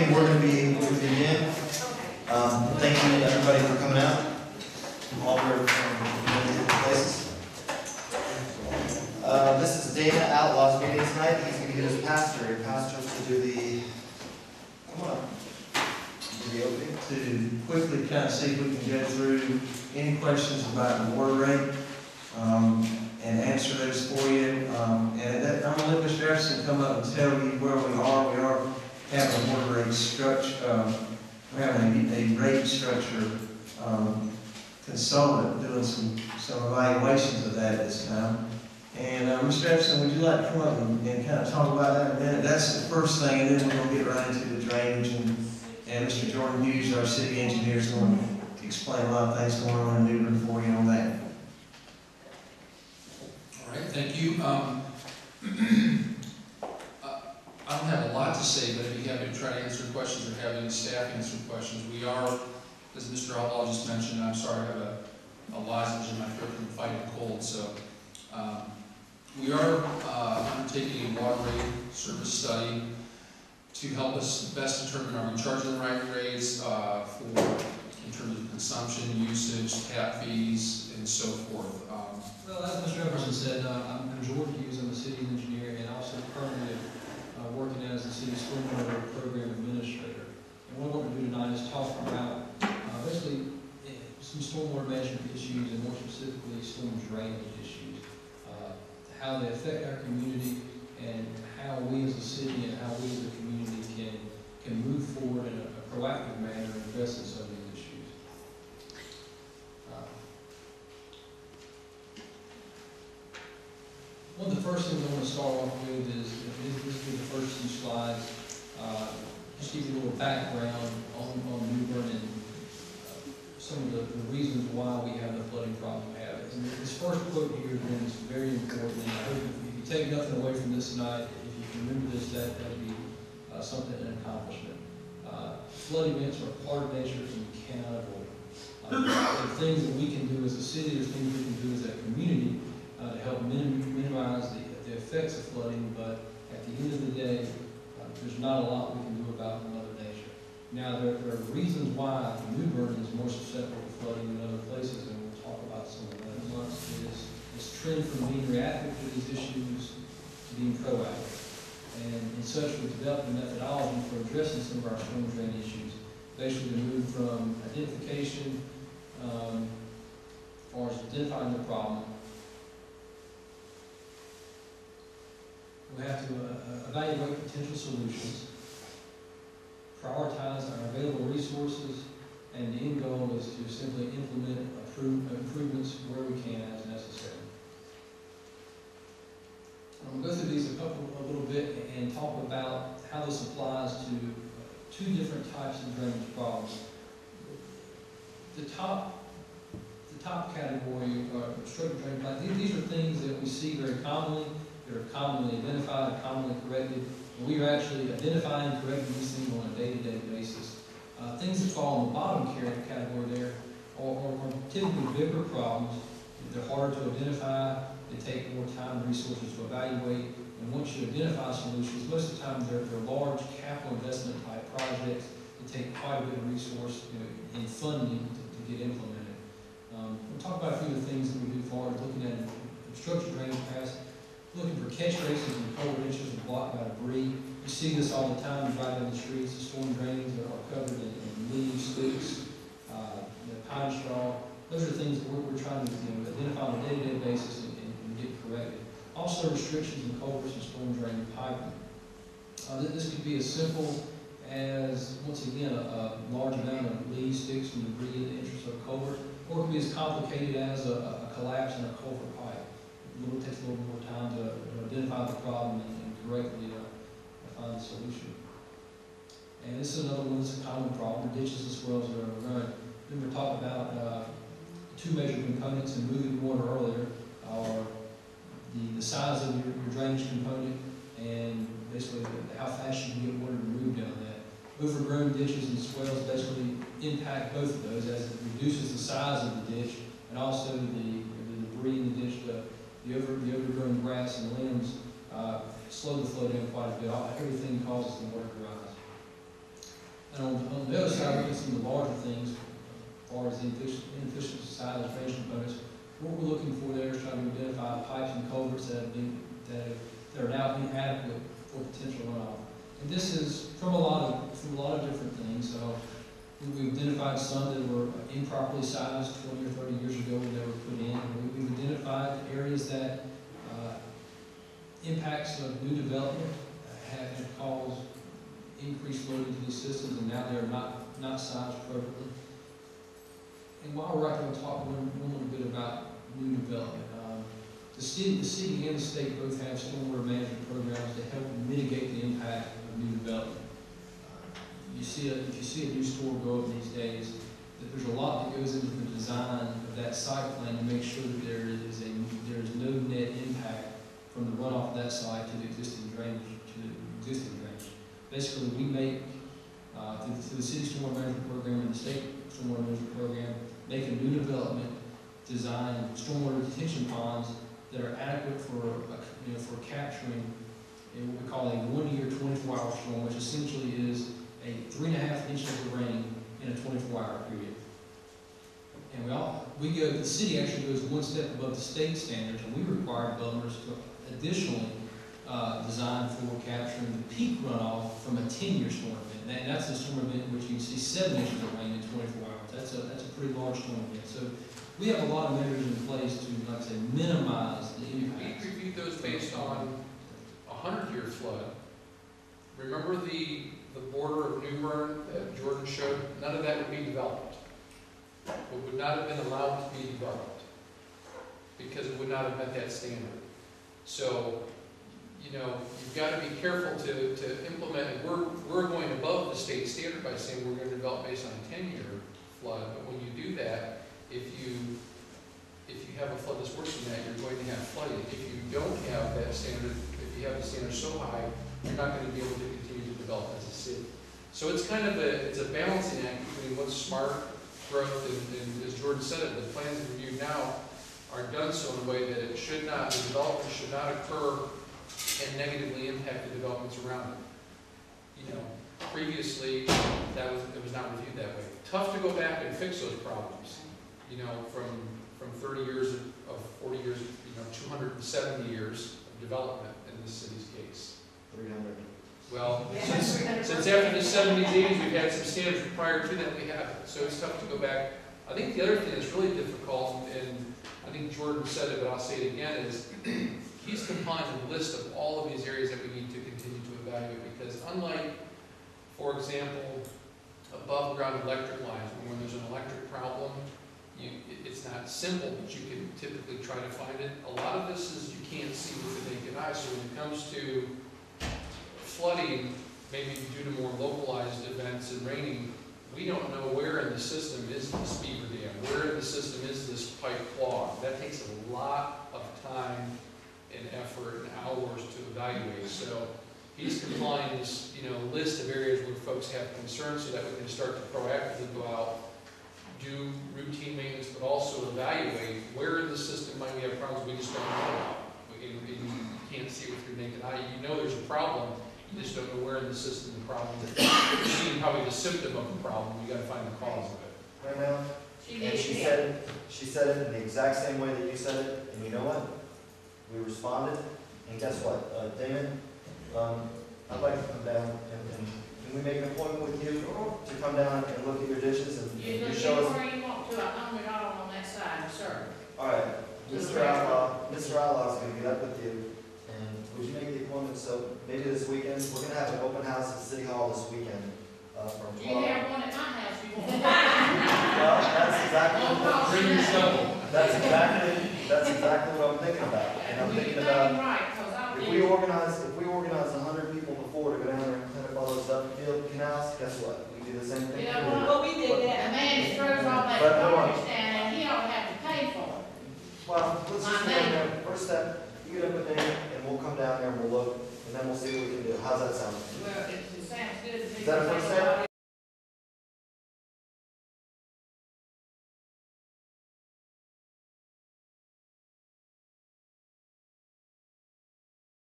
evening we're going to be moving in. Thank you to everybody for coming out. All from many different places. This is Dana Outlaw's meeting tonight. He's going to get his pastor. Your pastor to do the. Come on. Do the opening. To quickly kind of see if we can go through any questions about the water rate and answer those for you. I'm going to let Mr. Jefferson come up and tell you where we are. We are having a water rate structure. We're having a rate structure consultant doing some evaluations of that at this time. And Mr. Jefferson, would you like to come up and kind of talk about that in a minute? That's the first thing, and then we're going to get right into the drainage. And Mr. Jordan Hughes, our city engineer, is going to explain a lot of things going on in Newbern for you on that. All right, thank you. I don't have a lot to say, but I'd be happy to try to answer questions or have any staff answer questions. We are, as Mr. Outlaw just mentioned, I'm sorry, I have a lozenge in my throat from fighting a cold, so we are undertaking a water rate service study to help us best determine are we charging the right rates in terms of consumption, usage, tap fees, and so forth. Well, as Mr. Jefferson said, I'm Jordan Hughes. I'm a city engineer and also currently working as the city's stormwater program administrator. And what I want to do tonight is talk about basically some stormwater management issues and more specifically storm drainage issues, how they affect our community and how we as a city and how we as a community can move forward in a proactive manner in addressing some of these issues. One of the first things I want to start off with is this will be the first two slides. Just give you a little background on Newbern and some of the reasons why we have the flooding problem we have. And this first quote here again is very important. And I hope if you take nothing away from this tonight, if you can remember this, that would be something, an accomplishment. Flood events are part of nature and we cannot avoid them. There are things that we can do as a city, there's things we can do as a community to help minimize the effects of flooding, but at the end of the day, there's not a lot we can do about Mother Nature. Now, there are reasons why Newbern is more susceptible to flooding than other places, and we'll talk about some of that. This trend from being reactive to these issues to being proactive. And in such, we've developed a methodology for addressing some of our storm drain issues. Basically, to move from identification, as far as identifying the problem. We have to evaluate potential solutions, prioritize our available resources, and the end goal is to simply implement improvements where we can as necessary. I'm going to go through these a little bit and talk about how this applies to two different types of drainage problems. The top category are obstructed drainage problems. These are things that we see very commonly. That are commonly identified, commonly corrected. And we are actually identifying and correcting these things on a day-to-day basis. Things that fall in the bottom category there are typically bigger problems. They're harder to identify. They take more time and resources to evaluate. And once you identify solutions, most of the time they're large capital investment type projects that take quite a bit of resource and funding to get implemented. We'll talk about a few of the things that we do as far as looking at obstructed drainage paths. Looking for catch basins and cold ditches and blocked by debris. You see this all the time. You drive down the streets. The storm drains that are covered in leaves, sticks, pine straw. Those are things that we're trying to identify on a day-to-day basis and get corrected. Also, restrictions in culverts and storm drain piping. This could be as simple as, once again, a large amount of leaves, sticks, and debris in the entrance of a culvert, or it could be as complicated as a collapse in a culvert pipe. It takes a little more time to identify the problem and correctly find the solution. And this is another one that's a common problem. Ditches and swells that are run. Remember, talk about two major components in moving water earlier are the size of your drainage component and basically how fast you can get water to move down that. Overgrown ditches and swells basically impact both of those as it reduces the size of the ditch and also the debris in the ditch. The overgrown grass and limbs slow the flow down quite a bit. Everything causes the water to rise. And on the other side, we look at some of the larger things, as far as the inefficient side of the drainage components. What we're looking for there is trying to identify pipes and culverts that are now inadequate for potential runoff. And this is from a lot of different things. So we've identified some that were improperly sized 20 or 30 years ago when they were put in. We've identified areas that impacts of new development have caused increased load into these systems, and now they're not sized appropriately. And while we're right there, we'll talk one little bit about new development. The city and the state both have stormwater management programs to help mitigate the impact of new development. If you see a new store go up these days, that there's a lot that goes into the design of that site plan to make sure that there is no net impact from the runoff of that site to the existing drainage. Basically, we make through the city stormwater management program and the state stormwater management program, make a new development, design stormwater detention ponds that are adequate for capturing what we call a 1 year 24-hour storm, which essentially is a 3.5 inches of rain in a 24-hour period. And the city actually goes one step above the state standards, and we require developers to additionally design for capturing the peak runoff from a 10-year storm event. And that's a storm event in which you can see 7 inches of rain in 24 hours. That's a pretty large storm event. So we have a lot of measures in place to, like I said, minimize the impact. We reviewed those based on a 100-year flood. Remember the border of New Bern that Jordan showed? None of that would be developed. It would not have been allowed to be developed because it would not have met that standard. So, you've got to be careful to implement, and we're going above the state standard by saying we're going to develop based on a 10-year flood, but when you do that, if you have a flood that's worse than that, you're going to have flooding. If you don't have that standard, if you have the standard so high, you're not going to be able to continue to develop as a city. So it's kind of a balancing act between what's smart growth and as Jordan said it, the plans reviewed now are done so in a way that the development should not occur and negatively impact the developments around it. Previously, it was not reviewed that way. Tough to go back and fix those problems. From 30 years of 40 years, 270 years of development in this city's case. 300. Well, since after the 70s, 80s, we've had some standards. Prior to that, we haven't. So it's tough to go back. I think the other thing that's really difficult, and I think Jordan said it, but I'll say it again, is he's compiled a list of all of these areas that we need to continue to evaluate, because unlike, for example, above ground electric lines, when there's an electric problem, it's not simple, but you can typically try to find it. A lot of this is you can't see with the naked eye. So when it comes to flooding, maybe due to more localized events and raining, we don't know where in the system is this beaver dam, where in the system is this pipe clog. That takes a lot of time and effort and hours to evaluate. So he's compiling this, list of areas where folks have concerns so that we can start to proactively go out, do routine maintenance, but also evaluate where in the system might we have problems we just don't know about. You can't see with your naked eye. There's a problem, you just don't know where in the system the problem is. You're seeing probably the symptom of the problem, you got to find the cause of it. Right now, and she said it in the exact same way that you said it, and you know what? We responded, and guess what? Damon, I'd like to come down and can we make an appointment with you to come down and look at your dishes and You show us? where you want to. I know we're all on that side, sir. All right, Mr. Outlaw's going to get up with you, and would you make the appointment? So maybe this weekend, we're going to have an open house at City Hall this weekend from 12. You have one at my house, you want. Well, that's exactly Bring your shovel. that's exactly what I'm thinking about. And I'm thinking about Right, because I'll if be. we organize 100 people before to go down there and clean up all those upfield canals, guess what? We do the same thing. Yeah, here. well, we did that. The man that throws all that But no one- garbage down there, he ought to have to pay for it. Well, let's just go down there. First step, you get up with Dana, and we'll come down there and we'll look, and then we'll see what we can do. How's that sound? Well, it sounds good to me. Is that a first step?